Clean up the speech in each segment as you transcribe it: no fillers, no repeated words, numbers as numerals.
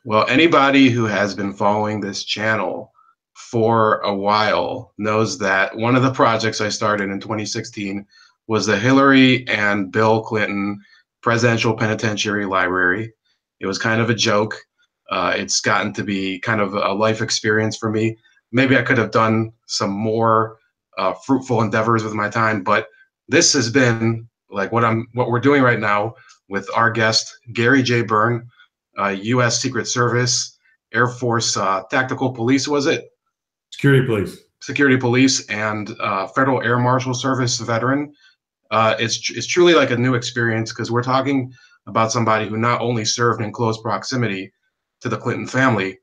Well, anybody who has been following this channel for a while knows that one of the projects I started in 2016 was the Hillary and Bill Clinton Presidential Penitentiary Library. It was kind of a joke. It's gotten to be kind of a life experience for me. Maybe I could have done some more fruitful endeavors with my time, but this has been like what we're doing right now with our guest Gary J. Byrne, U.S. Secret Service, Air Force Tactical Police, was it? Security Police. Security Police, and Federal Air Marshal Service veteran. It's truly like a new experience because we're talking about somebody who not only served in close proximity to the Clinton family,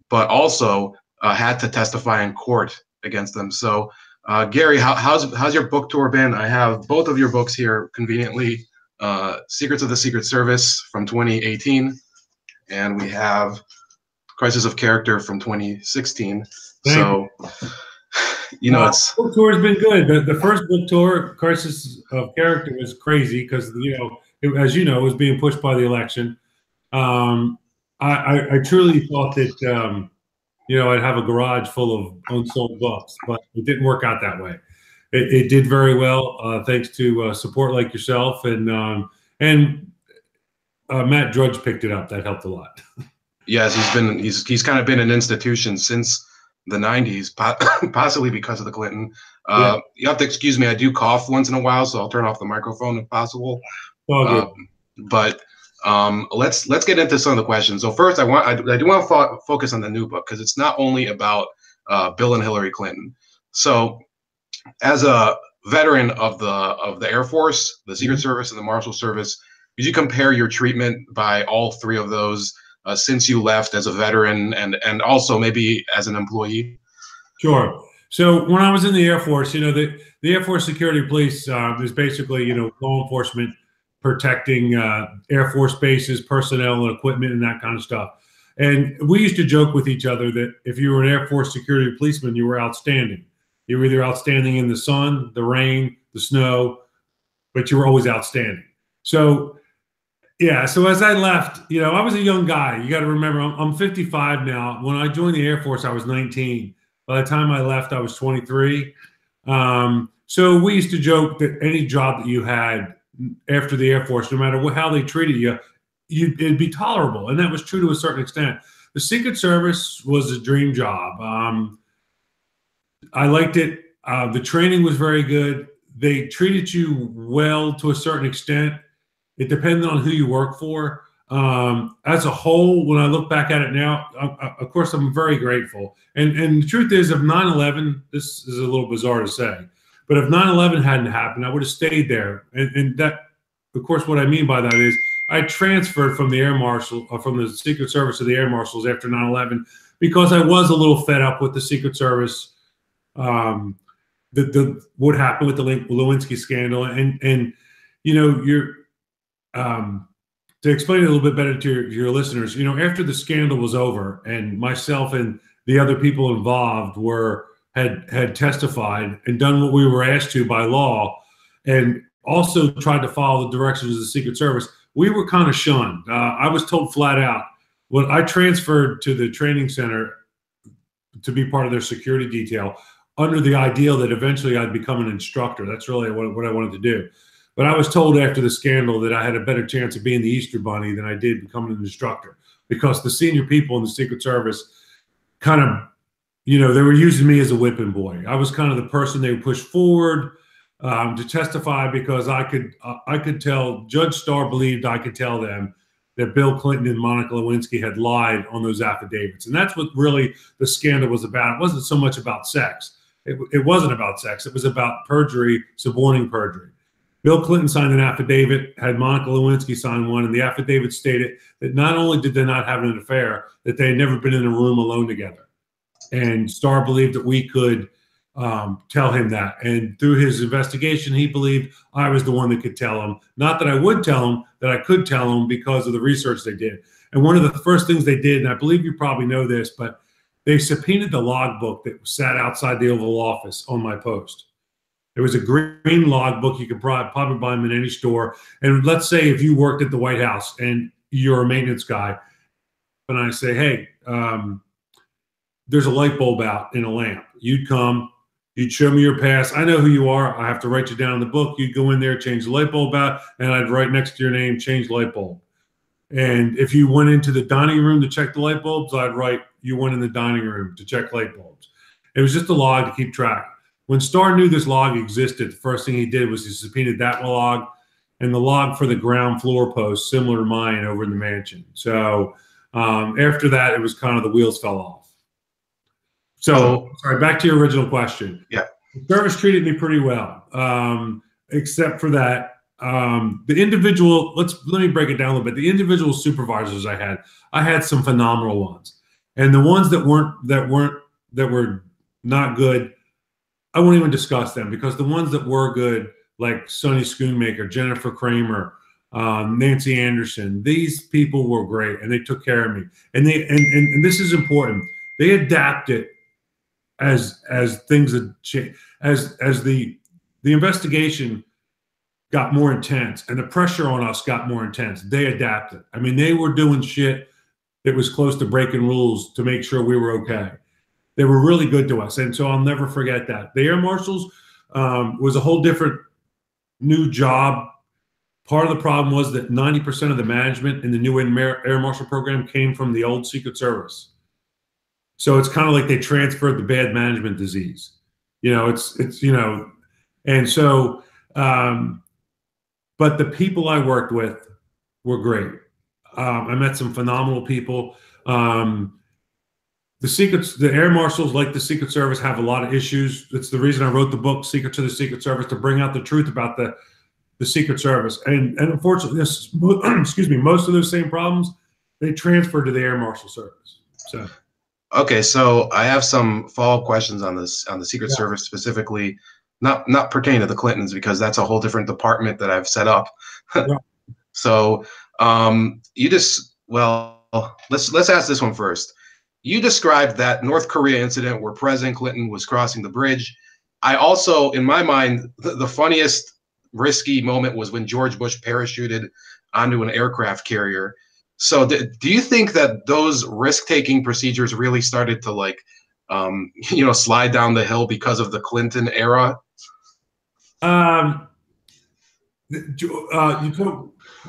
but also had to testify in court against them. So, Gary, how's your book tour been? I have both of your books here conveniently. Secrets of the Secret Service from 2018, and we have Crisis of Character from 2016. So, it's book tour has been good. The first book tour, Crisis of Character, was crazy because as you know, it was being pushed by the election. I truly thought that I'd have a garage full of unsold books, but it didn't work out that way. It did very well thanks to support like yourself, and Matt Drudge picked it up. That helped a lot. Yes, he's kind of been an institution since the 90s, possibly because of the Clinton. You have to excuse me. I do cough once in a while, so I'll turn off the microphone if possible. But let's get into some of the questions. So first, I do want to focus on the new book because it's not only about Bill and Hillary Clinton. So, as a veteran of the Air Force, the Secret Service, and the Marshal Service, could you compare your treatment by all three of those since you left as a veteran and also maybe as an employee? Sure. So when I was in the Air Force, the Air Force Security Police is basically, law enforcement protecting Air Force bases, personnel, and equipment, and that kind of stuff. And we used to joke with each other that if you were an Air Force security policeman, you were outstanding. You were either outstanding in the sun, the rain, the snow, but you were always outstanding. So so as I left, I was a young guy. You got to remember, I'm 55 now. When I joined the Air Force, I was 19. By the time I left, I was 23. So we used to joke that any job that you had after the Air Force, no matter how they treated you, it'd be tolerable. And that was true to a certain extent. The Secret Service was a dream job. I liked it. The training was very good. They treated you well to a certain extent. It depended on who you work for. As a whole, when I look back at it now, of course, I'm very grateful. And the truth is, of 9/11, this is a little bizarre to say, but if 9/11 hadn't happened, I would have stayed there. And that, of course, what I mean by that is I transferred from the Air Marshal, from the Secret Service to the Air Marshals after 9/11 because I was a little fed up with the Secret Service. What happened with the Lewinsky scandal, and to explain it a little bit better to your listeners, after the scandal was over and myself and the other people involved had testified and done what we were asked to by law, and also tried to follow the directions of the Secret Service, we were kind of shunned. I was told flat out when I transferred to the training center to be part of their security detail, under the ideal that eventually I'd become an instructor. That's really what I wanted to do. But I was told after the scandal that I had a better chance of being the Easter Bunny than I did becoming an instructor, because the senior people in the Secret Service kind of, they were using me as a whipping boy. I was kind of the person they would push forward to testify because I could tell, Judge Starr believed I could tell them that Bill Clinton and Monica Lewinsky had lied on those affidavits. And that's what really the scandal was about. It wasn't so much about sex. It wasn't about sex. It was about perjury, suborning perjury. Bill Clinton signed an affidavit, had Monica Lewinsky sign one, and the affidavit stated that not only did they not have an affair, that they had never been in a room alone together. And Starr believed that we could tell him that. And through his investigation, he believed I was the one that could tell him. Not that I would tell him, that I could tell him because of the research they did. And one of the first things they did, and I believe you probably know this, but they subpoenaed the logbook that sat outside the Oval Office on my post. It was a green logbook. You could probably buy them in any store. And let's say if you worked at the White House and you're a maintenance guy, and I say, hey, there's a light bulb out in a lamp. You'd come, you'd show me your pass. I know who you are. I have to write you down in the book. You'd go in there, change the light bulb out, and I'd write next to your name, change light bulb. And if you went into the dining room to check the light bulbs, I'd write you went in the dining room to check light bulbs. It was just a log to keep track. When Starr knew this log existed, the first thing he did was he subpoenaed that log and the log for the ground floor post, similar to mine over in the mansion. So after that, it was kind of the wheels fell off. So, sorry, back to your original question. Yeah. The service treated me pretty well, except for that. The individual, let me break it down a little bit. The individual supervisors I had some phenomenal ones, and the ones that were not good, I won't even discuss them, because the ones that were good, like Sonny Schoonmaker, Jennifer Kramer, Nancy Anderson, these people were great, and they took care of me. And and this is important. They adapted as things had changed, as the investigation got more intense and the pressure on us got more intense. They adapted. I mean, they were doing shit that was close to breaking rules to make sure we were okay. They were really good to us. And so I'll never forget that. The Air Marshals was a whole different new job. Part of the problem was that 90% of the management in the new Air Marshal program came from the old Secret Service. So it's kind of like they transferred the bad management disease. You know, it's you know, and so, but the people I worked with were great. I met some phenomenal people. The Air Marshals, like the Secret Service, have a lot of issues. That's the reason I wrote the book, Secret to the Secret Service, to bring out the truth about the Secret Service. And unfortunately, excuse me, most of those same problems, they transferred to the Air Marshal Service. So. Okay, so I have some follow-up questions on this, on the Secret Service specifically, not pertaining to the Clintons, because that's a whole different department that I've set up. Yeah. So let's ask this one first. You described that North Korea incident where President Clinton was crossing the bridge. I also, in my mind, the funniest risky moment was when George Bush parachuted onto an aircraft carrier. So do you think that those risk-taking procedures really started to, like, slide down the hill because of the Clinton era?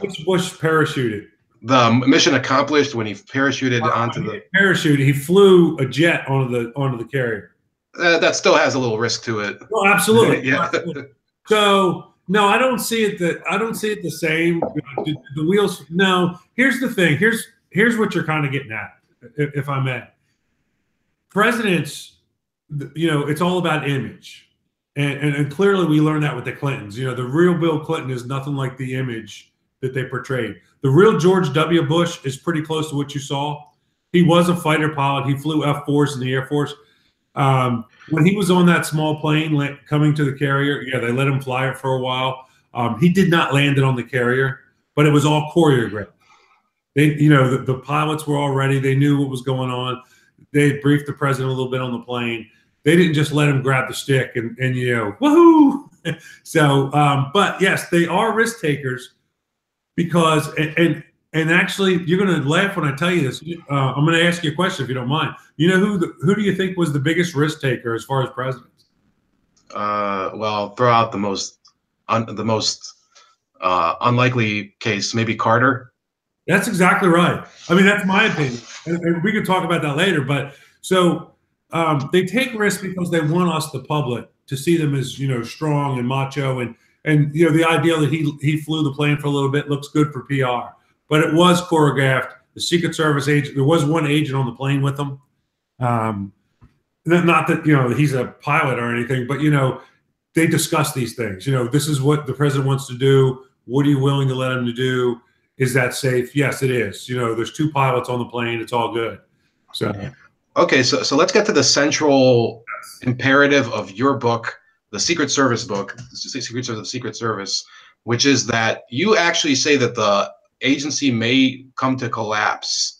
Which Bush parachuted? The mission accomplished when he parachuted onto the parachute. He flew a jet onto the carrier. That still has a little risk to it. Oh, absolutely. Yeah. Absolutely. So no, I don't see it the same. The wheels. No. Here's the thing. Here's what you're kind of getting at, if I may. Presidents, it's all about image, and clearly we learned that with the Clintons. The real Bill Clinton is nothing like the image that they portrayed. The real George W. Bush is pretty close to what you saw. He was a fighter pilot. He flew F-4s in the Air Force. When he was on that small plane coming to the carrier, they let him fly it for a while. He did not land it on the carrier, but it was all choreographed. The pilots were all ready. They knew what was going on. They had briefed the president a little bit on the plane. They didn't just let him grab the stick and woohoo. So, but yes, they are risk takers. Because and actually, you're going to laugh when I tell you this. I'm going to ask you a question if you don't mind. Who do you think was the biggest risk taker as far as presidents? Well, throw out the most unlikely case, maybe Carter. That's exactly right. I mean, that's my opinion, and we can talk about that later. But so they take risks because they want us, the public, to see them as strong and macho and the idea that he flew the plane for a little bit looks good for PR, but it was choreographed. The Secret Service agent, there was one agent on the plane with him. Not that he's a pilot or anything, but they discuss these things. This is what the president wants to do. What are you willing to let him to do? Is that safe? Yes, it is. There's two pilots on the plane. It's all good. So okay, so let's get to the central imperative of your book, the Secret Service book, Secret Service, which is that you actually say that the agency may come to collapse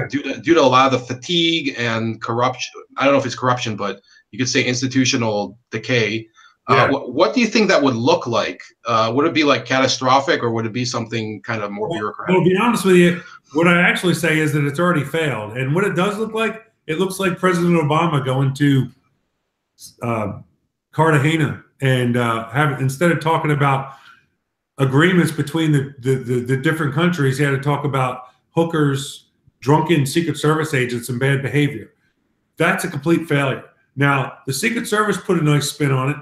due to a lot of the fatigue and corruption. I don't know if it's corruption, but you could say institutional decay. What do you think that would look like? Would it be like catastrophic, or would it be something kind of more bureaucratic? Well, to be honest with you, What I actually say is that it's already failed. And what it does look like, it looks like President Obama going to Cartagena and instead of talking about agreements between the different countries, he had to talk about hookers, drunken Secret Service agents, and bad behavior. That's a complete failure. Now, the Secret Service put a nice spin on it,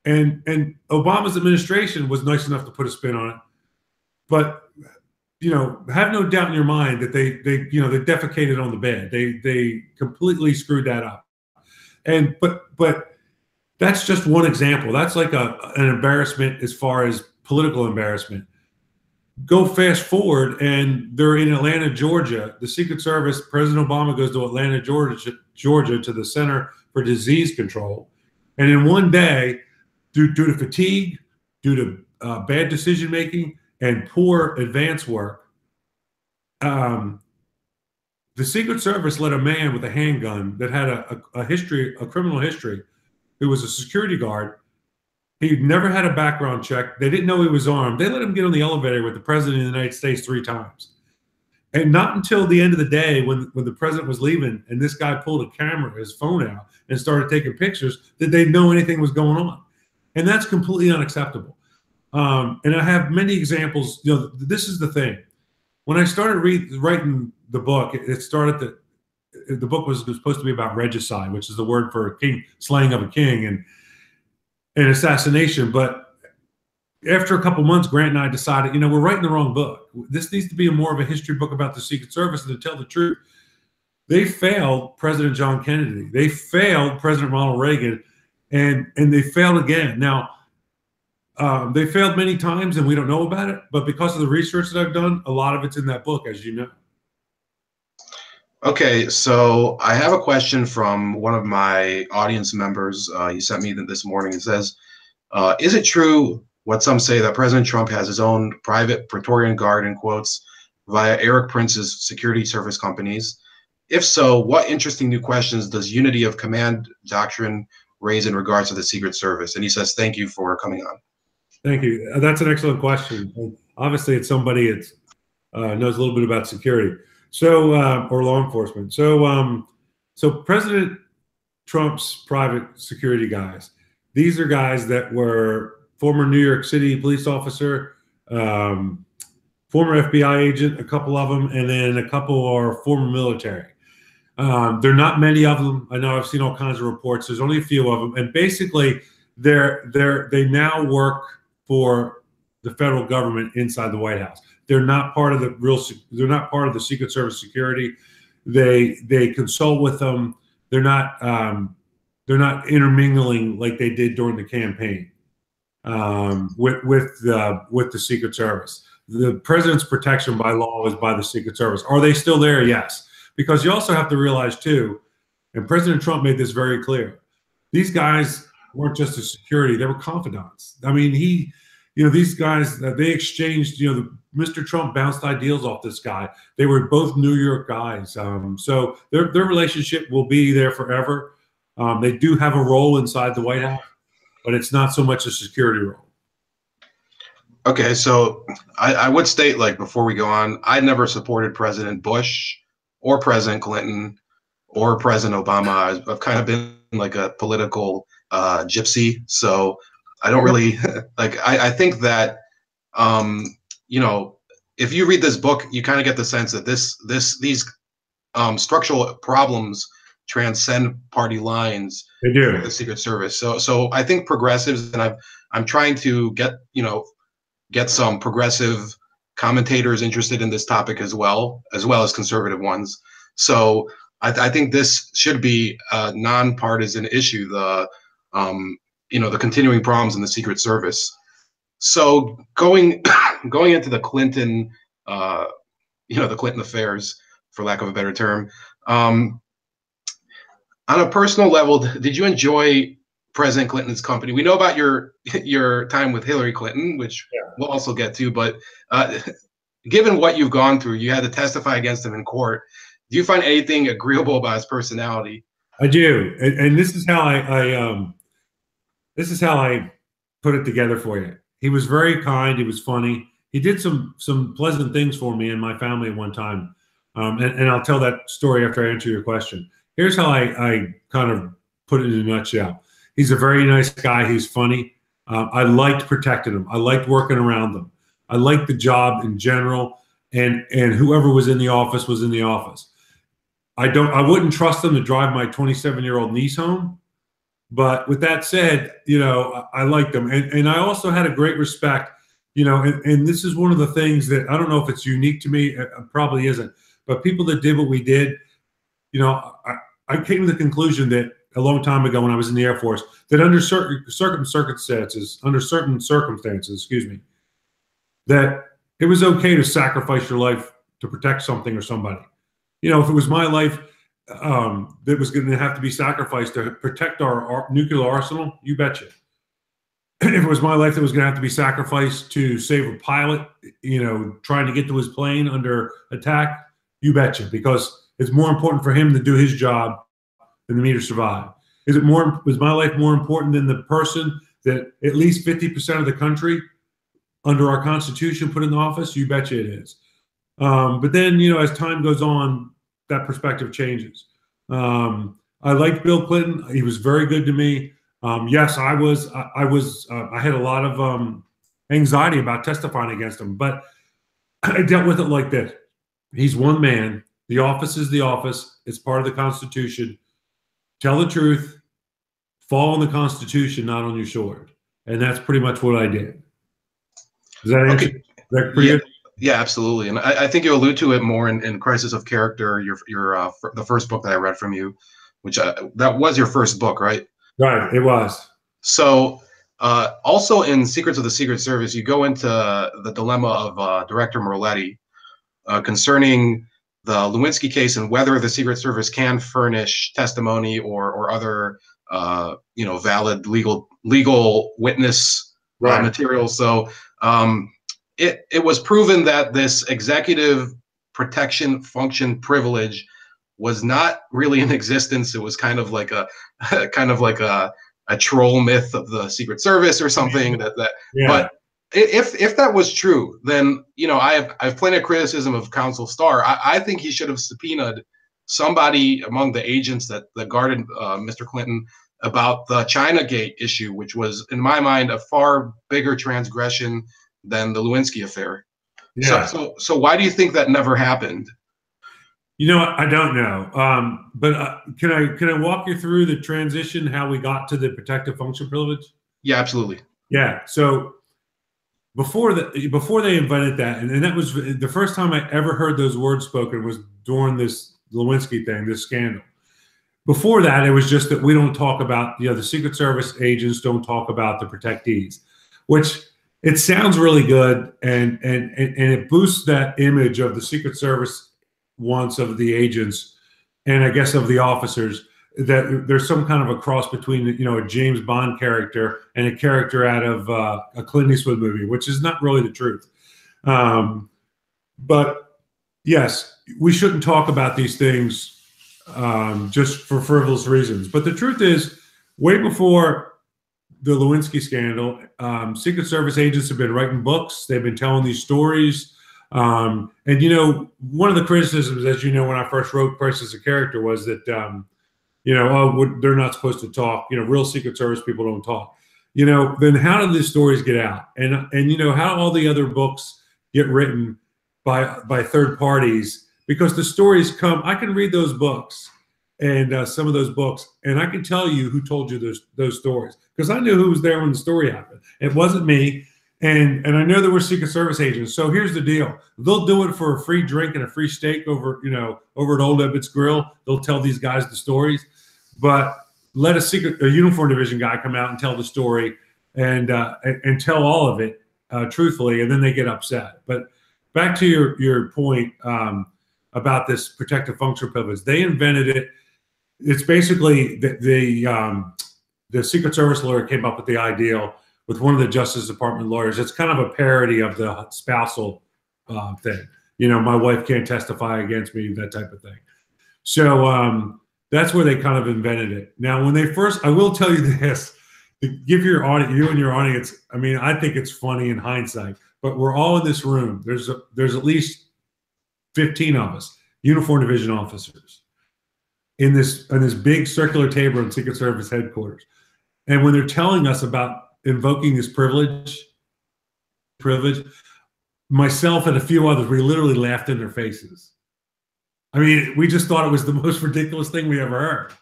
and Obama's administration was nice enough to put a spin on it. But have no doubt in your mind that they defecated on the bed. They completely screwed that up. And but that's just one example. That's like an embarrassment as far as political embarrassment. Go fast forward, and they're in Atlanta, Georgia. The Secret Service, President Obama goes to Atlanta, Georgia, to the Center for Disease Control. And in one day, due to fatigue, due to bad decision making, and poor advance work, the Secret Service let a man with a handgun that had a criminal history, who was a security guard. He'd never had a background check. They didn't know he was armed. They let him get on the elevator with the president of the United States 3 times. And not until the end of the day, when the president was leaving and this guy pulled a camera, his phone out, and started taking pictures, did they know anything was going on. And that's completely unacceptable. And I have many examples. This is the thing. When I started writing the book, it started the book was supposed to be about regicide, which is the word for king, slaying of a king, and assassination. But after a couple months, Grant and I decided, we're writing the wrong book. This needs to be more of a history book about the Secret Service. And to tell the truth, they failed President John Kennedy. They failed President Ronald Reagan, and they failed again. Now, they failed many times, and we don't know about it. But because of the research that I've done, a lot of it's in that book, as you know. Okay, so I have a question from one of my audience members. He sent me this morning. It says, is it true what some say that President Trump has his own private Praetorian Guard, in quotes, via Eric Prince's security service companies? If so, what interesting new questions does unity of command doctrine raise in regards to the Secret Service? And he says, thank you for coming on. Thank you. That's an excellent question. Obviously, it's somebody that knows a little bit about security. So, or law enforcement. So President Trump's private security guys, these are guys that were former New York City police officer, former FBI agent, a couple of them, and then a couple are former military. There are not many of them. I know I've seen all kinds of reports. There's only a few of them. And basically, they now work for the federal government inside the White House. They're not part of they're not part of the Secret Service security. They consult with them. They're not intermingling like they did during the campaign with the Secret Service. The president's protection by law is by the Secret Service. Are they still there? Yes. Because you also have to realize too, and President Trump made this very clear, these guys weren't just a security, they were confidants. I mean, these guys, they exchanged, Mr. Trump bounced ideals off this guy. They were both New York guys. So their relationship will be there forever. They do have a role inside the White House, but it's not so much a security role. Okay, so I would state, like, before we go on, I never supported President Bush or President Clinton or President Obama. I've kind of been like a political gypsy, so I don't really like. I think that if you read this book, you kind of get the sense that these structural problems transcend party lines. They do. With the Secret Service. So I think progressives, and I'm trying to get some progressive commentators interested in this topic as well as conservative ones. So I think this should be a nonpartisan issue. The continuing problems in the Secret Service. So going into the Clinton, the Clinton affairs, for lack of a better term, on a personal level, did you enjoy President Clinton's company? We know about your time with Hillary Clinton, which we'll also get to, but given what you've gone through, you had to testify against him in court. Do you find anything agreeable about his personality? I do, and this is how I put it together for you. He was very kind. He was funny. he did some pleasant things for me and my family at one time. And I'll tell that story after I answer your question. Here's how I kind of put it in a nutshell. He's a very nice guy. He's funny. I liked protecting him. I liked working around them. I liked the job in general, and whoever was in the office was in the office. I wouldn't trust them to drive my 27-year-old niece home. But with that said, I liked them. And I also had a great respect, and this is one of the things that I don't know if it's unique to me. It probably isn't. But people that did what we did, I came to the conclusion that a long time ago when I was in the Air Force, that under certain circumstances, that it was okay to sacrifice your life to protect something or somebody. If it was my life that was going to have to be sacrificed to protect our nuclear arsenal, you betcha. If it was my life that was going to have to be sacrificed to save a pilot, trying to get to his plane under attack, you betcha, because it's more important for him to do his job than me to survive. Is my life more important than the person that at least 50% of the country under our Constitution put in office? You betcha it is. But then, as time goes on, that perspective changes. I liked Bill Clinton. He was very good to me. Yes, I had a lot of anxiety about testifying against him, but I dealt with it like this. He's one man. The office is the office. It's part of the Constitution. Tell the truth. Fall on the Constitution, not on your sword. And that's pretty much what I did. Does that answer? Okay. That pretty good? Yeah, absolutely. And I think you allude to it more in Crisis of Character, the first book that I read from you, which that was your first book, right? Right, it was. So also in Secrets of the Secret Service, you go into the dilemma of Director Merletti concerning the Lewinsky case and whether the Secret Service can furnish testimony or other valid legal witness material. So it was proven that this executive protection function privilege was not really in existence. It was kind of like a troll myth of the Secret Service or something. Yeah. But if that was true, then I've plenty of criticism of Counsel Starr. I think he should have subpoenaed somebody among the agents that guarded Mr. Clinton about the Chinagate issue, which was, in my mind, a far bigger transgression than the Lewinsky affair. Yeah. So why do you think that never happened? I don't know. But can I walk you through the transition, how we got to the protective function privilege? Yeah, absolutely. Yeah. So before they invented that, and that was the first time I ever heard those words spoken was during this Lewinsky thing, this scandal. Before that, it was just that we don't talk about, the Secret Service agents don't talk about the protectees, which it sounds really good, and it boosts that image of the Secret Service once of the agents, and I guess of the officers, that there's some kind of a cross between a James Bond character and a character out of a Clint Eastwood movie, which is not really the truth. But yes, we shouldn't talk about these things just for frivolous reasons. But the truth is, way before the Lewinsky scandal, Secret Service agents have been writing books. They've been telling these stories. And one of the criticisms, as when I first wrote Crisis of Character, was that they're not supposed to talk. Real Secret Service people don't talk. Then how did these stories get out? And how all the other books get written by third parties, because the stories come. I can read those books and some of those books, and I can tell you who told you those stories, because I knew who was there when the story happened. It wasn't me. And I know there were Secret Service agents. So here's the deal. They'll do it for a free drink and a free steak over at Old Ebbitt's Grill. They'll tell these guys the stories. But let a uniform division guy come out and tell the story and tell all of it truthfully, and then they get upset. But back to your point about this protective function privilege. They invented it. It's basically the Secret Service lawyer came up with the ideal with one of the Justice Department lawyers. It's kind of a parody of the spousal thing. My wife can't testify against me, that type of thing. So that's where they kind of invented it. Now, when they first, I will tell you this, to give you and your audience, I mean, I think it's funny in hindsight. but we're all in this room. There's at least 15 of us, uniform division officers, in this big circular table in Secret Service headquarters. And when they're telling us about invoking this privilege, myself and a few others, we literally laughed in their faces. I mean, we just thought it was the most ridiculous thing we ever heard.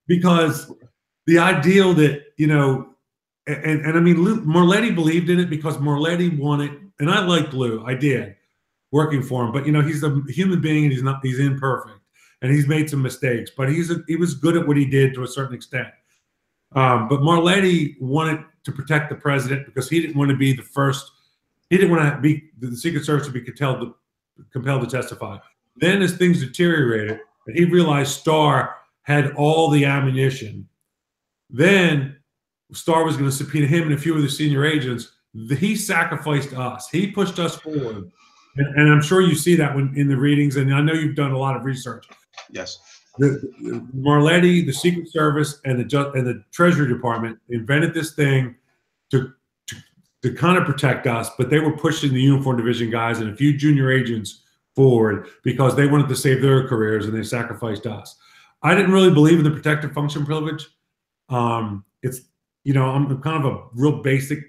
Because the ideal that, you know, and I mean, Morletti believed in it because Morletti wanted, and I liked Lou, I did, working for him. But, you know, he's a human being and he's imperfect. And he's made some mistakes, but he was good at what he did to a certain extent. But Morletti wanted to protect the president because he didn't want to be the first. He didn't want to be the Secret Service to be compelled to testify. Then, as things deteriorated, and he realized Starr had all the ammunition, then Starr was going to subpoena him and a few of the senior agents. He sacrificed us. He pushed us forward, and I'm sure you see that when in the readings. And I know you've done a lot of research. Yes. Morletti, the Secret Service, and the Treasury Department invented this thing to kind of protect us, but they were pushing the uniform division guys and a few junior agents forward because they wanted to save their careers, and they sacrificed us. I didn't really believe in the protective function privilege. It's, you know, I'm kind of a real basic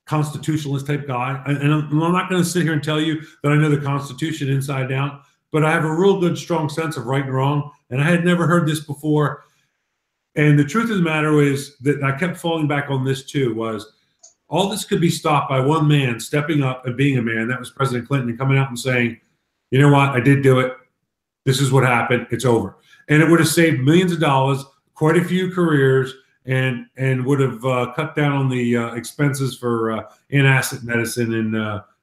constitutionalist type guy, and I'm not going to sit here and tell you that I know the Constitution inside out. But I have a real good, strong sense of right and wrong, and I had never heard this before. And the truth of the matter is that I kept falling back on this too, was all this could be stopped by one man stepping up and being a man. That was President Clinton, and coming out and saying, you know what, I did do it. This is what happened. It's over. And it would have saved millions of dollars, quite a few careers, and would have cut down on the expenses for antacid medicine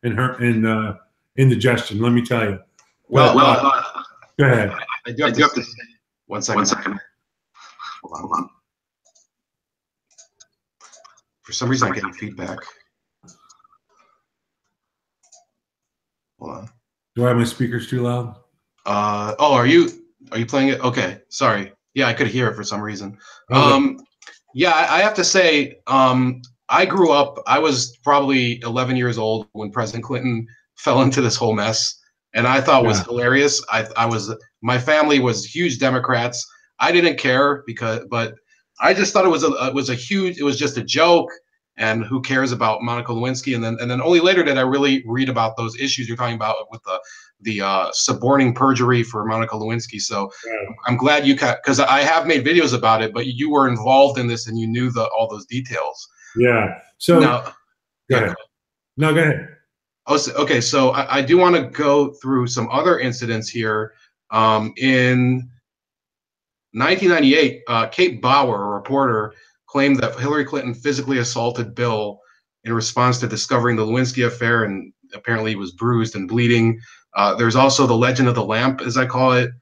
and indigestion, let me tell you. Well, go ahead. I do have to say, one second. Hold on. For some reason, I'm getting feedback. Hold on. Do I have my speakers too loud? Oh, are you playing it? Okay, sorry. Yeah, I could hear it for some reason. Yeah, I have to say, I grew up. I was probably 11 years old when President Clinton fell into this whole mess. And I thought it was hilarious. My family was huge Democrats. I didn't care but I just thought it was just a joke. And who cares about Monica Lewinsky? And then only later did I really read about those issues you're talking about with the suborning perjury for Monica Lewinsky. So I'm glad because I have made videos about it, but you were involved in this and you knew all those details. Yeah. So now, go ahead. No, go ahead. Okay, so I do want to go through some other incidents here. In 1998, Kate Bauer, a reporter, claimed that Hillary Clinton physically assaulted Bill in response to discovering the Lewinsky affair, and apparently he was bruised and bleeding. There's also the legend of the lamp, as I call it.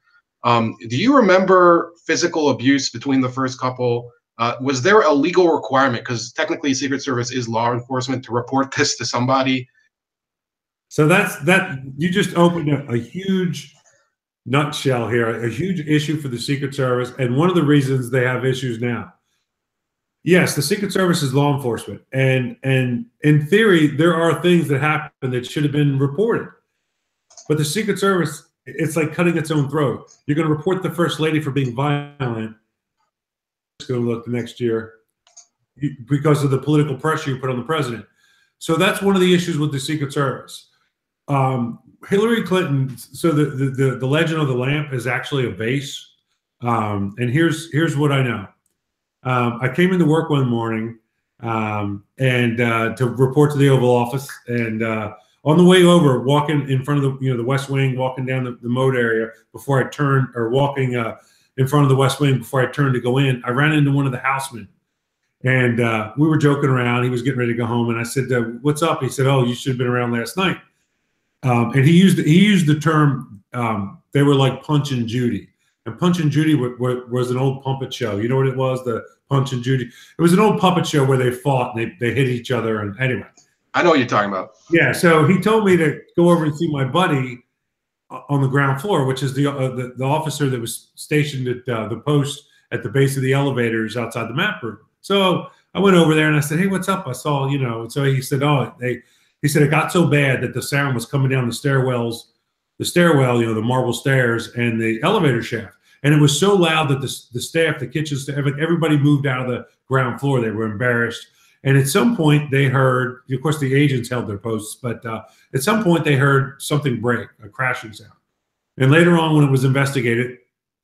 Do you remember physical abuse between the first couple? Was there a legal requirement, because technically Secret Service is law enforcement, to report this to somebody? So you just opened a huge nutshell here, a huge issue for the Secret Service, and one of the reasons they have issues now. Yes, the Secret Service is law enforcement, and in theory, there are things that happen that should have been reported. But the Secret Service, it's like cutting its own throat. You're going to report the First Lady for being violent. It's going to look the next year because of the political pressure you put on the president. So that's one of the issues with the Secret Service. Hillary Clinton. So the legend of the lamp is actually a vase. And here's what I know. I came into work one morning and to report to the Oval Office, and on the way over, walking in front of the West Wing, walking down the moat area before I turned, or walking in front of the West Wing before I turned to go in, I ran into one of the housemen, and we were joking around. He was getting ready to go home, and I said, "What's up?" He said, "Oh, you should have been around last night." And he used the term. They were like Punch and Judy. And Punch and Judy was an old puppet show. You know what it was? The Punch and Judy. It was an old puppet show where they fought and they hit each other. And anyway, I know what you're talking about. Yeah. So he told me to go over and see my buddy on the ground floor, which is the officer that was stationed at the post at the base of the elevators outside the map room. So I went over there and I said, "Hey, what's up?" I saw, And so he said, "Oh, He said it got so bad that the sound was coming down the stairwell, the marble stairs and the elevator shaft. And it was so loud that the staff, the kitchen staff, everybody moved out of the ground floor. They were embarrassed. And at some point they heard, of course, the agents held their posts, but at some point they heard something break, a crashing sound. And later on, when it was investigated,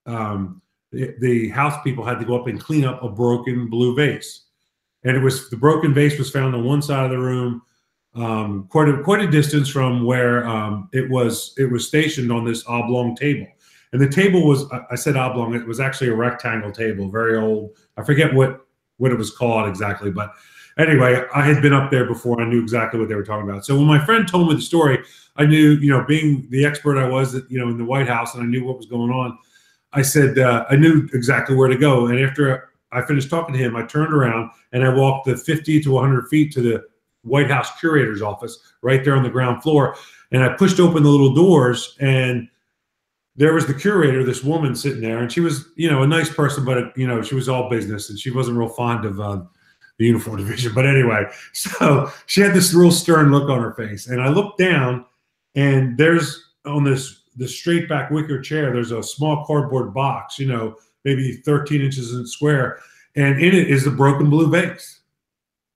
the house people had to go up and clean up a broken blue vase. And the broken vase was found on one side of the room, quite a distance from where it was stationed on this oblong table. And the table was, I said oblong, it was actually a rectangle table, very old. I forget what it was called exactly, but anyway, I had been up there before. I knew exactly what they were talking about. So when my friend told me the story, I knew, being the expert I was, in the White House, and I knew what was going on. I said, I knew exactly where to go. And after I finished talking to him, I turned around and I walked the 50 to 100 feet to the White House curator's office right there on the ground floor. And I pushed open the little doors, and there was the curator, this woman sitting there, and she was, a nice person, but she was all business, and she wasn't real fond of the uniform division. But anyway, so she had this real stern look on her face, and I looked down, and there's on the straight back wicker chair, there's a small cardboard box, maybe 13 inches in square, and in it is the broken blue vase.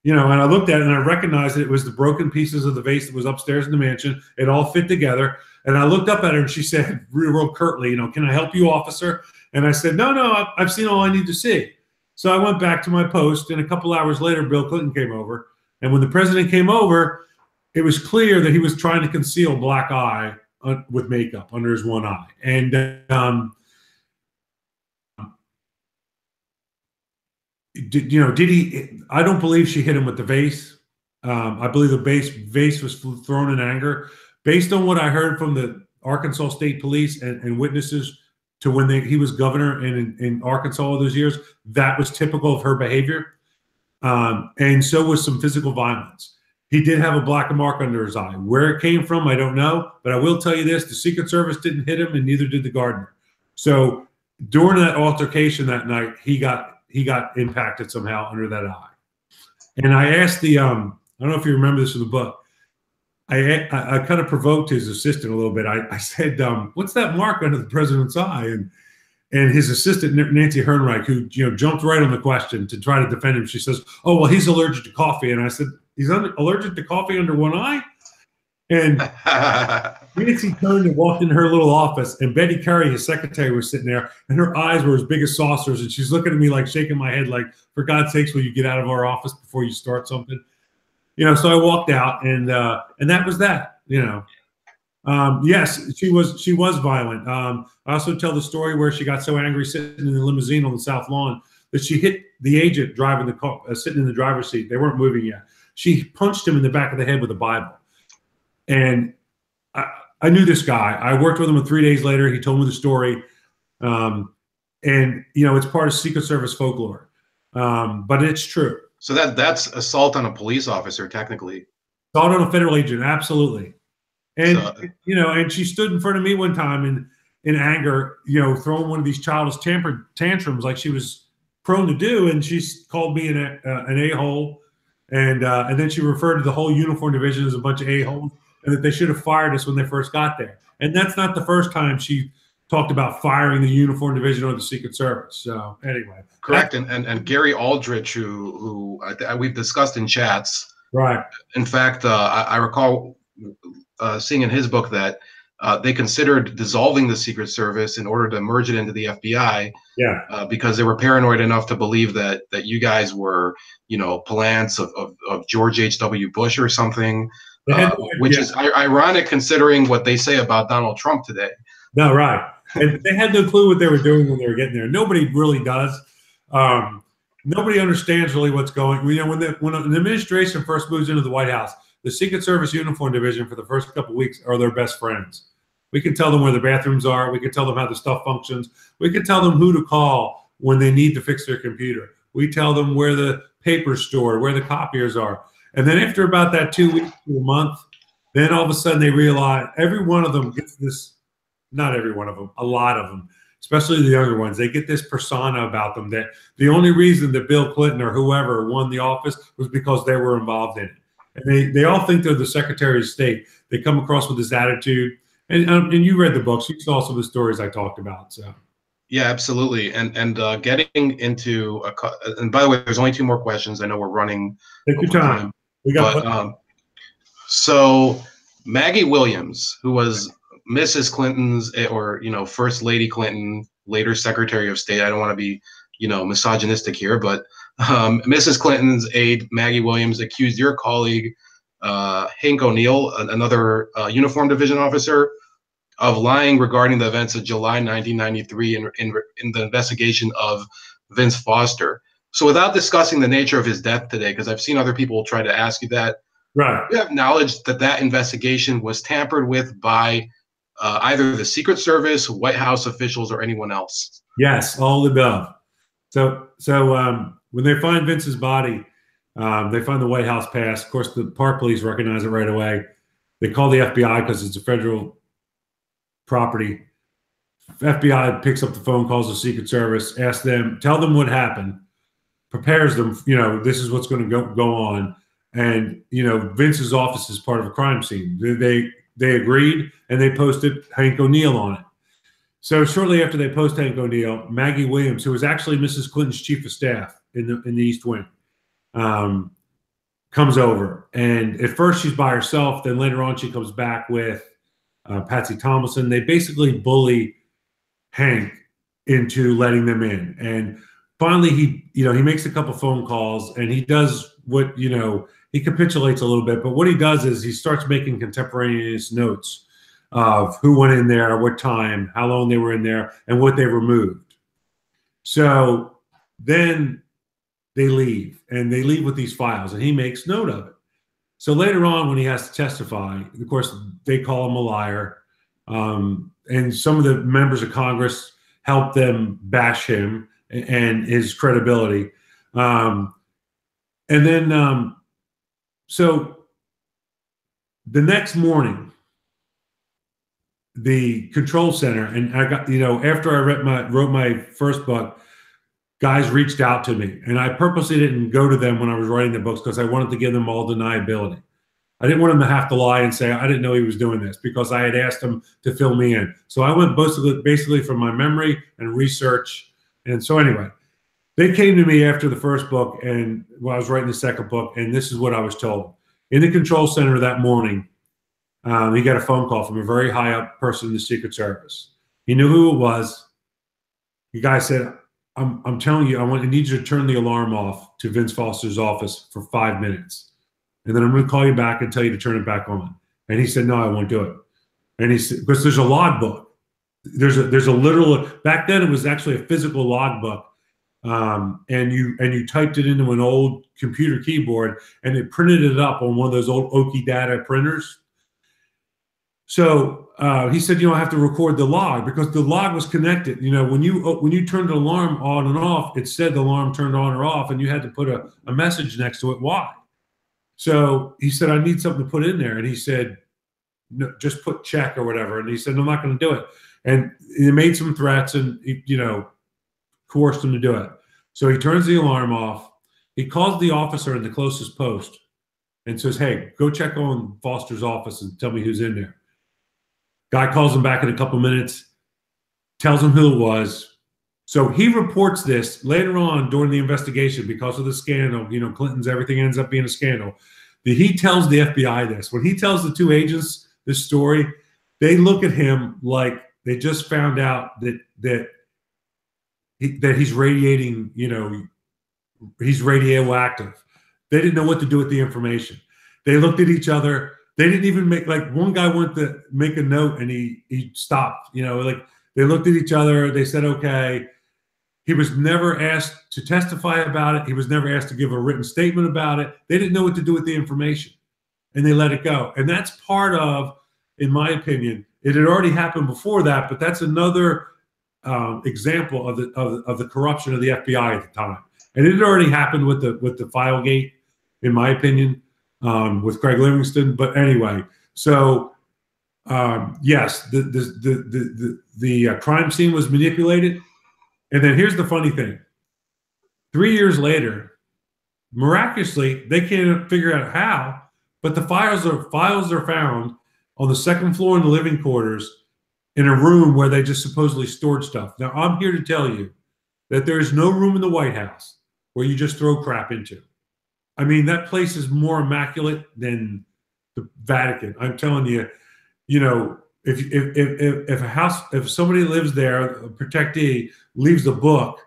And I looked at it and I recognized that it was the broken pieces of the vase that was upstairs in the mansion. It all fit together. And I looked up at her and she said, real curtly, can I help you, officer? And I said, no, I've seen all I need to see. So I went back to my post, and a couple hours later, Bill Clinton came over. And when the president came over, it was clear that he was trying to conceal black eye with makeup under his one eye. And did he? I don't believe she hit him with the vase. I believe the vase was thrown in anger. Based on what I heard from the Arkansas State Police and witnesses to when he was governor in Arkansas all those years, that was typical of her behavior. And so was some physical violence. He did have a black mark under his eye. Where it came from, I don't know. But I will tell you this, the Secret Service didn't hit him, and neither did the gardener. So during that altercation that night, he got impacted somehow under that eye. And I asked I don't know if you remember this in the book, I kind of provoked his assistant a little bit. I said, what's that mark under the president's eye? And his assistant, Nancy Hernreich, who jumped right on the question to try to defend him, she says, oh, well, he's allergic to coffee. And I said, he's allergic to coffee under one eye? And Nancy turned and walked into her little office, and Betty Carey, his secretary, was sitting there, and her eyes were as big as saucers, and she's looking at me like shaking my head like, for God's sakes, will you get out of our office before you start something? So I walked out, and that was that. Yes, she was violent. I also tell the story where she got so angry sitting in the limousine on the South Lawn that she hit the agent driving the car, sitting in the driver's seat. They weren't moving yet. She punched him in the back of the head with a Bible. And I knew this guy. I worked with him, and 3 days later, he told me the story. And it's part of Secret Service folklore, but it's true. So that's assault on a police officer, technically. Assault on a federal agent, absolutely. And and she stood in front of me one time in anger, throwing one of these childish tantrums like she was prone to do, and she called me an a-hole, and then she referred to the whole uniform division as a bunch of a-holes, and that they should have fired us when they first got there. And that's not the first time she talked about firing the uniform division or the Secret Service. So anyway, correct. And Gary Aldridge, who we've discussed in chats, right? In fact, I recall seeing in his book that they considered dissolving the Secret Service in order to merge it into the FBI. Yeah. Because they were paranoid enough to believe that you guys were, plants of George H.W. Bush or something, which is ironic considering what they say about Donald Trump today. No, right. And they had no clue what they were doing when they were getting there. Nobody really does. Nobody understands really what's going. When an administration first moves into the White House, the Secret Service uniform division for the first couple of weeks are their best friends. We can tell them where the bathrooms are. We can tell them how the stuff functions. We can tell them who to call when they need to fix their computer. We tell them where the paper's stored, where the copiers are. And then after about that 2 weeks to a month, then all of a sudden they realize every one of them gets this. Not every one of them, a lot of them, especially the younger ones, they get this persona about them that the only reason that Bill Clinton or whoever won the office was because they were involved in it. And they all think they're the Secretary of State. They come across with this attitude. And you read the books. You saw some of the stories I talked about. So. Yeah, absolutely. And getting into and by the way, there's only 2 more questions. I know we're running Take your time. We got. But so Maggie Williams, who was Mrs. Clinton's, or First Lady Clinton, later Secretary of State. I don't want to be misogynistic here, but Mrs. Clinton's aide Maggie Williams accused your colleague Hank O'Neill, another uniform division officer, of lying regarding the events of July 1993 in the investigation of Vince Foster. So without discussing the nature of his death today, because I've seen other people try to ask you that, right? You have knowledge that investigation was tampered with by either the Secret Service, White House officials, or anyone else? Yes, all the above. So when they find Vince's body, they find the White House pass. Of course, the Park Police recognize it right away. They call the FBI because it's a federal property. FBI picks up the phone, calls the Secret Service, asks them, tell them what happened, prepares them, this is what's going to go on. And, Vince's office is part of a crime scene. They agreed, and they posted Hank O'Neill on it. So shortly after they post Hank O'Neill, Maggie Williams, who was actually Mrs. Clinton's chief of staff in the East Wing, comes over. And at first she's by herself. Then later on she comes back with Patsy Tomlinson. They basically bully Hank into letting them in. And finally he makes a couple phone calls, and he does what, he capitulates a little bit. But what he does is he starts making contemporaneous notes of who went in there, what time, how long they were in there, and what they removed. So then they leave, and they leave with these files, and he makes note of it. So later on, when he has to testify, of course, they call him a liar. And some of the members of Congress help them bash him and his credibility. So the next morning, the control center, and I got, after I wrote my first book, guys reached out to me, and I purposely didn't go to them when I was writing the books because I wanted to give them all deniability. I didn't want them to have to lie and say, I didn't know he was doing this, because I had asked him to fill me in. So I went basically from my memory and research. And so anyway, they came to me after the first book, and I was writing the second book, and this is what I was told. In the control center that morning, he got a phone call from a very high up person in the Secret Service. He knew who it was. The guy said, I'm telling you, I need you to turn the alarm off to Vince Foster's office for 5 minutes. And then I'm going to call you back and tell you to turn it back on. And he said, no, I won't do it. And he said, because there's a logbook. There's a literal, back then it was actually a physical logbook. And you typed it into an old computer keyboard, and it printed it up on one of those old Oki Data printers. So he said, I have to record the log, because the log was connected. When you turned the alarm on and off, it said the alarm turned on or off, and you had to put a message next to it. Why? So he said, I need something to put in there. And he said, no, just put check or whatever. And he said, I'm not going to do it. And he made some threats and, coerced him to do it. So he turns the alarm off. He calls the officer in the closest post and says, hey, go check on Foster's office and tell me who's in there. Guy calls him back in a couple minutes, tells him who it was. So he reports this later on during the investigation because of the scandal. Clinton's, everything ends up being a scandal. He tells the FBI this. When he tells the 2 agents this story, they look at him like they just found out that he's radiating, he's radioactive. They didn't know what to do with the information. They looked at each other. They didn't even make, one guy went to make a note and he stopped, they looked at each other. They said, okay. He was never asked to testify about it. He was never asked to give a written statement about it. They didn't know what to do with the information, and they let it go. And that's part of, in my opinion, it had already happened before that, but that's another example of the corruption of the FBI at the time. And it had already happened with the Filegate, in my opinion, with Craig Livingston. But anyway, so yes, the crime scene was manipulated. And then here's the funny thing. 3 years later, miraculously, they can't figure out how, But the files are found on the second floor in the living quarters in a room where they just supposedly stored stuff. Now, I'm here to tell you that there is no room in the White House where you just throw crap into. I mean, that place is more immaculate than the Vatican. I'm telling you, you know, if a house, if somebody lives there, a protectee leaves a book,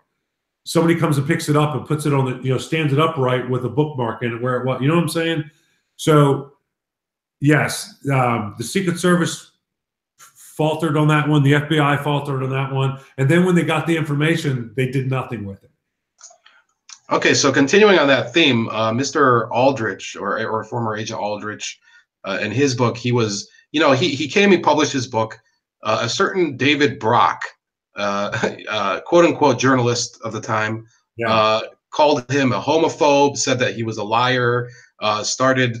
somebody comes and picks it up and puts it on the, stands it upright with a bookmark in it where it was. You know what I'm saying? So, yes, the Secret Service faltered on that one. The FBI faltered on that one. And then when they got the information, they did nothing with it. Okay, so continuing on that theme, Mr. Aldridge, or former Agent Aldridge, in his book, he was, he came, he published his book. A certain David Brock, quote unquote journalist of the time, called him a homophobe, said that he was a liar.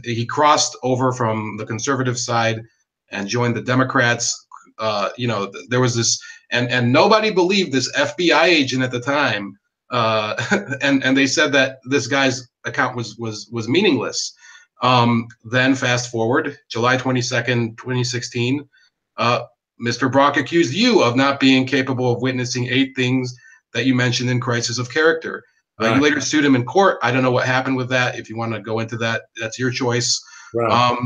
He crossed over from the conservative side and joined the Democrats. There was this, and nobody believed this FBI agent at the time. And they said that this guy's account was meaningless. Then fast forward, July 22nd, 2016, Mr. Brock accused you of not being capable of witnessing 8 things that you mentioned in Crisis of Character. You later sued him in court. I don't know what happened with that. If you want to go into that, that's your choice. Right.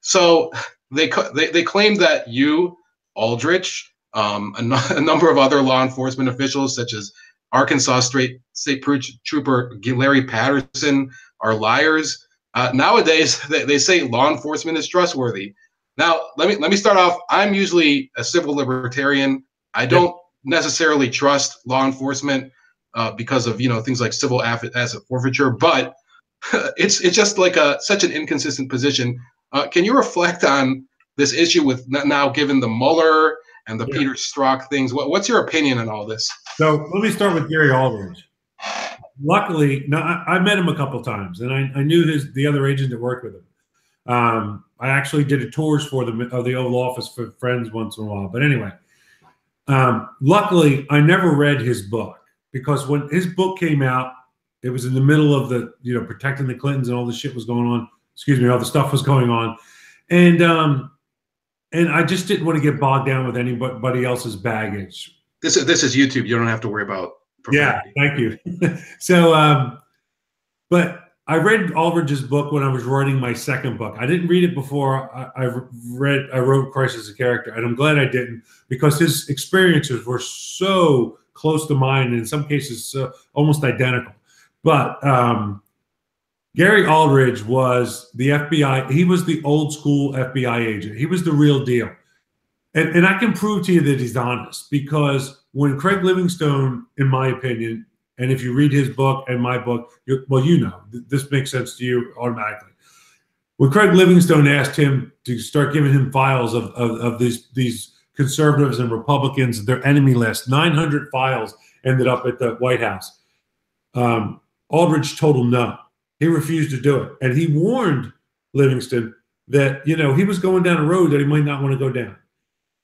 So they claimed that you, Aldrich, a number of other law enforcement officials, such as Arkansas State Trooper Larry Patterson, are liars. Nowadays, they say law enforcement is trustworthy. Now, let me start off. I'm usually a civil libertarian. I don't necessarily trust law enforcement because of things like civil asset forfeiture, but it's just like such an inconsistent position. Can you reflect on this issue with now, given the Mueller and the Peter Strzok things? What's your opinion on all this? So let me start with Gary Aldridge. Luckily, I met him a couple times, and I knew the other agent that worked with him. I actually did tours for them of the Oval Office for friends once in a while. But anyway, luckily, I never read his book, because when his book came out, it was in the middle of the protecting the Clintons and all the shit was going on. Excuse me, all the stuff was going on, and I just didn't want to get bogged down with anybody else's baggage. This is YouTube. You don't have to worry about profanity. Yeah, thank you. So, but I read Aldridge's book when I was writing my second book. I didn't read it before I wrote Crisis of Character, and I'm glad I didn't, because his experiences were so close to mine, and in some cases almost identical. But Gary Aldridge was the FBI. He was the old school FBI agent. He was the real deal. And I can prove to you that he's honest, because when Craig Livingstone, in my opinion, and if you read his book and my book, this makes sense to you automatically. When Craig Livingstone asked him to start giving him files of these conservatives and Republicans, their enemy list, 900 files ended up at the White House. Aldridge told him no. He refused to do it. And he warned Livingston that, he was going down a road that he might not want to go down.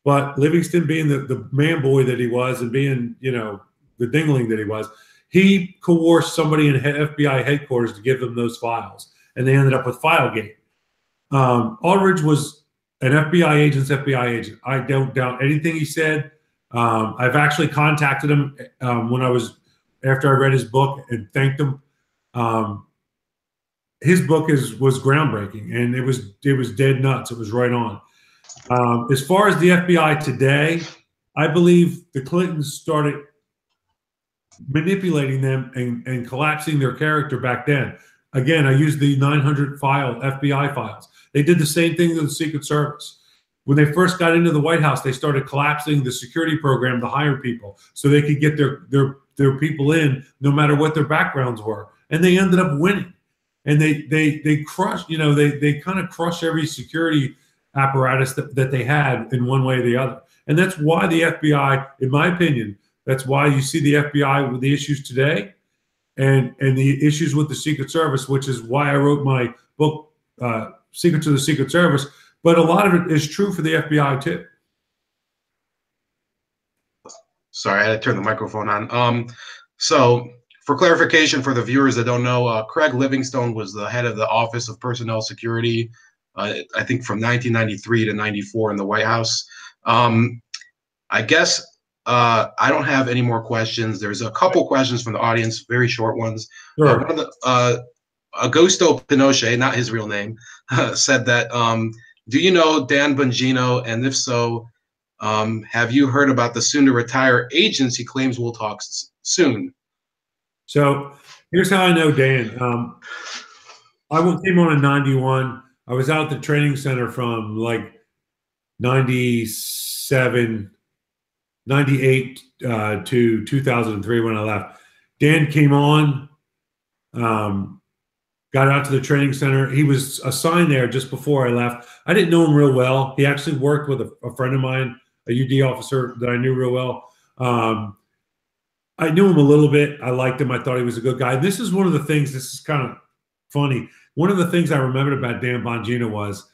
But Livingston, being the man boy that he was, and being, the dingling that he was, he coerced somebody in FBI headquarters to give them those files. And they ended up with Filegate. Aldridge was an FBI agent's FBI agent. I don't doubt anything he said. I've actually contacted him after I read his book and thanked him. His book was groundbreaking, and it was dead nuts. It was right on. As far as the FBI today, I believe the Clintons started manipulating them and collapsing their character back then. Again, I used the 900 FBI files. They did the same thing to the Secret Service. When they first got into the White House, they started collapsing the security program to hire people so they could get their people in no matter what their backgrounds were. And they ended up winning. And they crushed, they kind of crushed every security apparatus that they had in one way or the other. And that's why the FBI, in my opinion, that's why you see the FBI with the issues today and the issues with the Secret Service, which is why I wrote my book, Secrets of the Secret Service. But a lot of it is true for the FBI too. Sorry, I had to turn the microphone on. So for clarification for the viewers that don't know, Craig Livingstone was the head of the Office of Personnel Security I think from 1993 to 94 in the White House. I guess I don't have any more questions. There's a couple questions from the audience, very short ones. Sure. One of the Augusto Pinochet, not his real name, said that, do you know Dan Bongino? And if so, have you heard about the soon-to-retire agents he claims will talk soon? So here's how I know Dan. I came on in 91. I was out at the training center from like 97, 98 to 2003 when I left. Dan came on, got out to the training center. He was assigned there just before I left. I didn't know him real well. He actually worked with a friend of mine, a UD officer that I knew real well. I knew him a little bit. I liked him. I thought he was a good guy. This is one of the things, this is kind of funny. One of the things I remembered about Dan Bongino was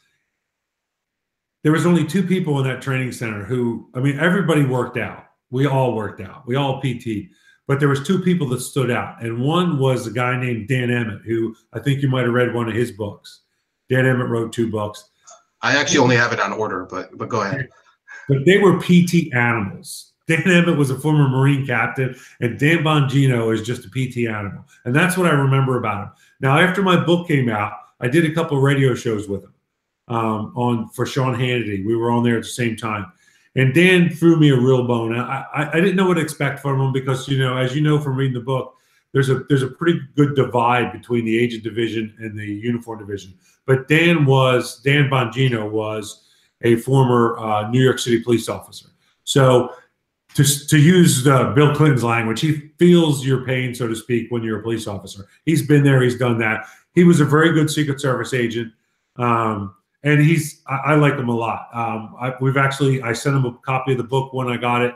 there was only two people in that training center who, I mean, everybody worked out. We all worked out. We all PT'd. But there was two people that stood out. And one was a guy named Dan Emmett, who I think you might have read one of his books. Dan Emmett wrote 2 books. I actually only have it on order, but go ahead. But they were PT animals. Dan Emmett was a former Marine captain, and Dan Bongino is just a PT animal. And that's what I remember about him. Now, after my book came out, I did a couple of radio shows with him for Sean Hannity. We were on there at the same time. And Dan threw me a real bone. I didn't know what to expect from him because, you know, as you know from reading the book, there's a pretty good divide between the agent division and the uniform division. But Dan Bongino was a former New York City police officer. So to use Bill Clinton's language, he feels your pain, so to speak, when you're a police officer. He's been there. He's done that. He was a very good Secret Service agent. And I like him a lot. I sent him a copy of the book when I got it,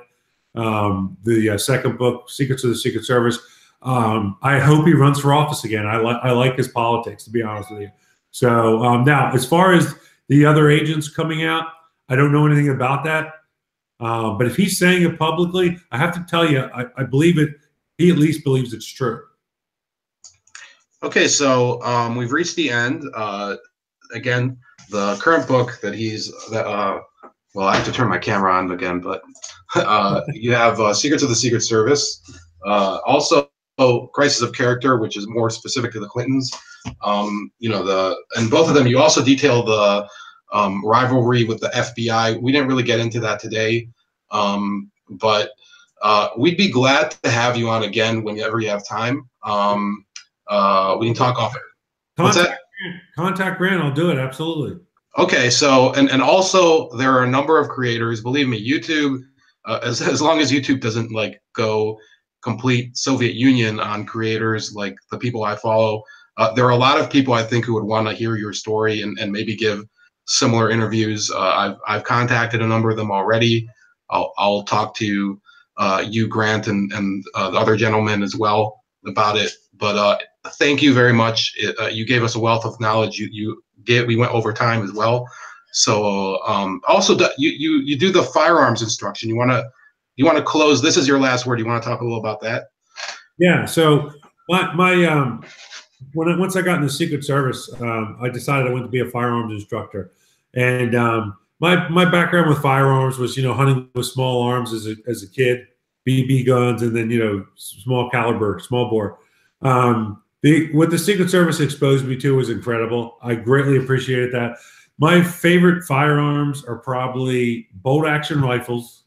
the second book, Secrets of the Secret Service. I hope he runs for office again. I like his politics, to be honest with you. So now, as far as the other agents coming out, I don't know anything about that. But if he's saying it publicly, I have to tell you, I believe it. He at least believes it's true. Okay, so we've reached the end. Again, the current book that well, I have to turn my camera on again, but you have Secrets of the Secret Service. Also, Crisis of Character, which is more specific to the Clintons. And both of them, you also detail the rivalry with the FBI. We didn't really get into that today, but we'd be glad to have you on again whenever you have time. We can talk off it. What's that? Contact Grant, I'll do it, absolutely. Okay, so and also there are a number of creators. Believe me, YouTube, as long as YouTube doesn't like go complete Soviet Union on creators like the people I follow, there are a lot of people I think who would want to hear your story and maybe give similar interviews. I've contacted a number of them already. I'll talk to you, Grant, and the other gentlemen as well about it. But thank you very much. You gave us a wealth of knowledge. We went over time as well. So also you do the firearms instruction. You want to close. This is your last word. You want to talk a little about that? Yeah. So once I got in the Secret Service, I decided I wanted to be a firearms instructor. And my background with firearms was, hunting with small arms as a kid, BB guns, and then, small caliber, small bore. What the Secret Service exposed me to was incredible. I greatly appreciated that. My favorite firearms are probably bolt action rifles.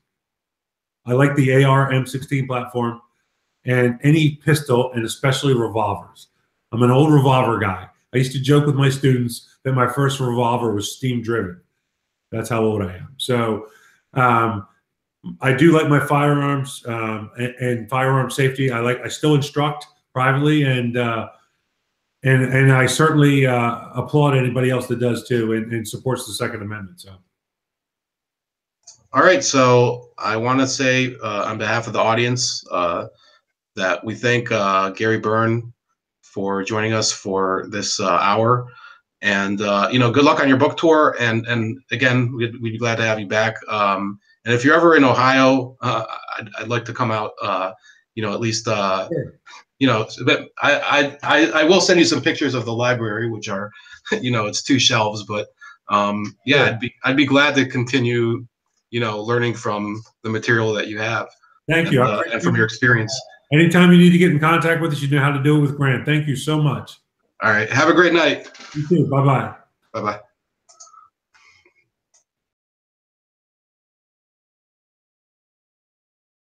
I like the AR M16 platform and any pistol, and especially revolvers. I'm an old revolver guy. I used to joke with my students that my first revolver was steam driven. That's how old I am. So I do like my firearms and firearm safety. I still instruct privately, and I certainly applaud anybody else that does too and supports the Second Amendment. So, all right. So I want to say on behalf of the audience that we thank Gary Byrne for joining us for this hour, and good luck on your book tour. And again, we'd be glad to have you back. And if you're ever in Ohio, I'd like to come out. At least. Sure. I will send you some pictures of the library, which are, it's 2 shelves, but Yeah, I'd be glad to continue, learning from the material that you have. Thank you. And from your experience. Anytime you need to get in contact with us, you know how to do it with Grant. Thank you so much. All right. Have a great night. You too. Bye-bye. Bye-bye.